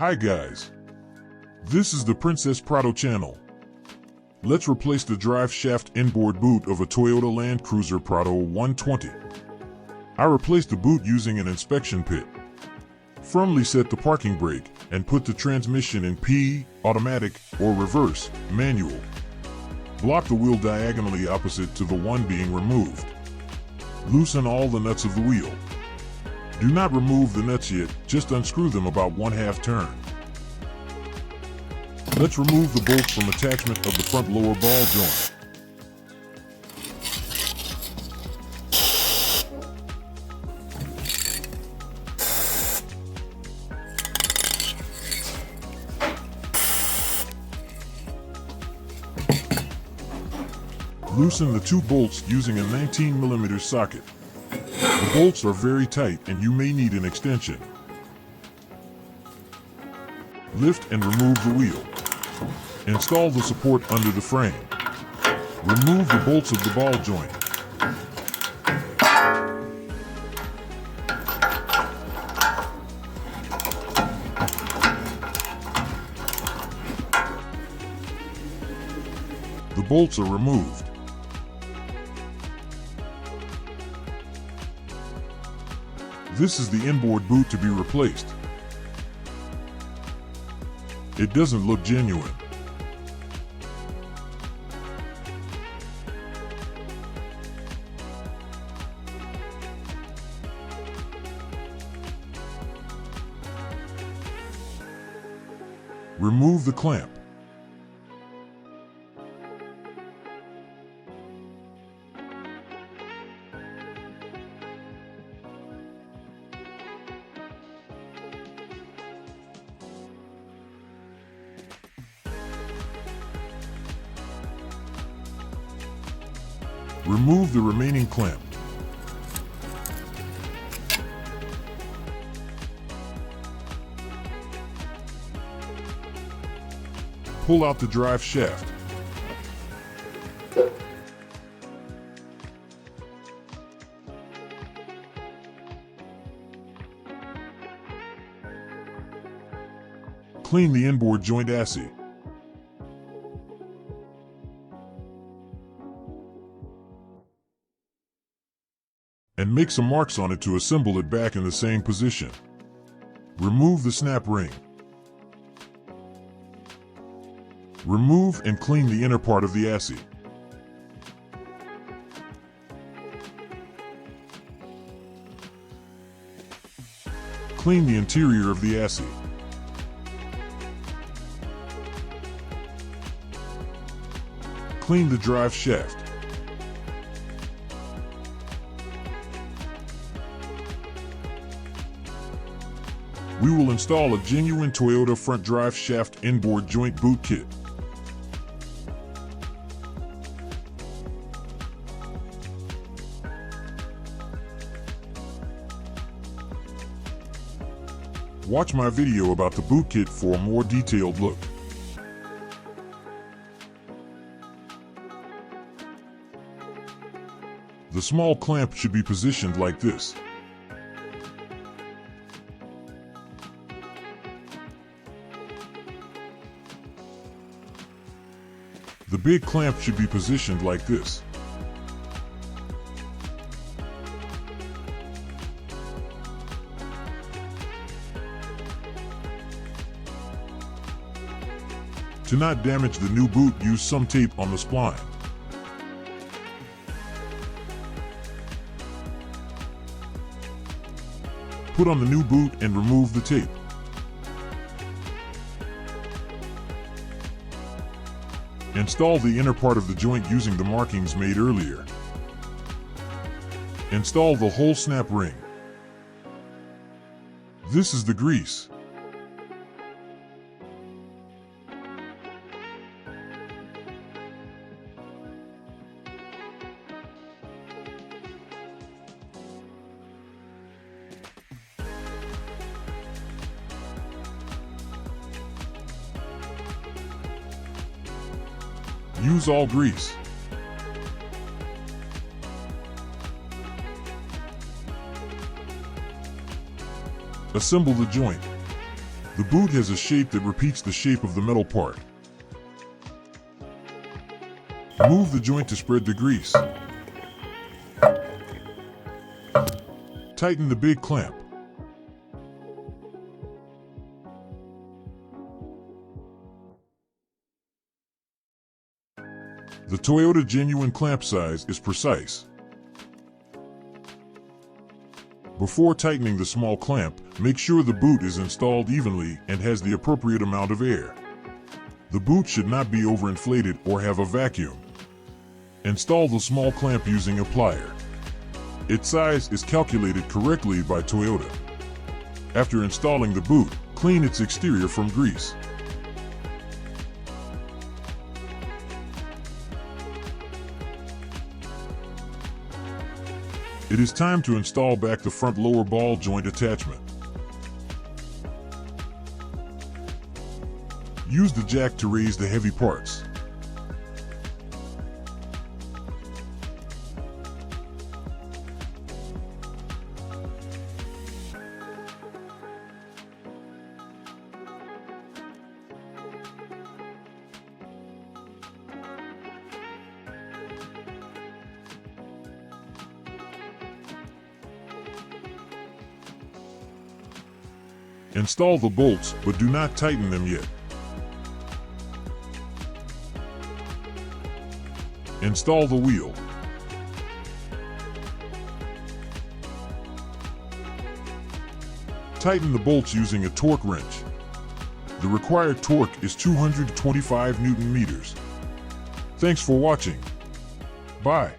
Hi guys, this is the Princess Prado channel. Let's replace the drive shaft inboard boot of a Toyota Land Cruiser Prado 120. I replaced the boot using an inspection pit. Firmly set the parking brake and put the transmission in P, automatic, or reverse, manual. Block the wheel diagonally opposite to the one being removed. Loosen all the nuts of the wheel. Do not remove the nuts yet, just unscrew them about 1/2 turn. Let's remove the bolts from attachment of the front lower ball joint. Loosen the 2 bolts using a 19mm socket. The bolts are very tight and you may need an extension. Lift and remove the wheel. Install the support under the frame. Remove the bolts of the ball joint. The bolts are removed. This is the inboard boot to be replaced. It doesn't look genuine. Remove the clamp. Remove the remaining clamp. Pull out the drive shaft. Clean the inboard joint assy. And make some marks on it to assemble it back in the same position. Remove the snap ring. Remove and clean the inner part of the assy. Clean the interior of the assy. Clean the drive shaft. We will install a genuine Toyota front drive shaft inboard joint boot kit. Watch my video about the boot kit for a more detailed look. The small clamp should be positioned like this. The big clamp should be positioned like this. To not damage the new boot, use some tape on the spline. Put on the new boot and remove the tape. Install the inner part of the joint using the markings made earlier. Install the whole snap ring. This is the grease. Use all grease. Assemble the joint. The boot has a shape that repeats the shape of the metal part. Move the joint to spread the grease. Tighten the big clamp. The Toyota genuine clamp size is precise. Before tightening the small clamp, make sure the boot is installed evenly and has the appropriate amount of air. The boot should not be overinflated or have a vacuum. Install the small clamp using a plier. Its size is calculated correctly by Toyota. After installing the boot, clean its exterior from grease. It is time to install back the front lower ball joint attachment. Use the jack to raise the heavy parts. Install the bolts, but do not tighten them yet. Install the wheel. Tighten the bolts using a torque wrench. The required torque is 225 Newton meters. Thanks for watching. Bye.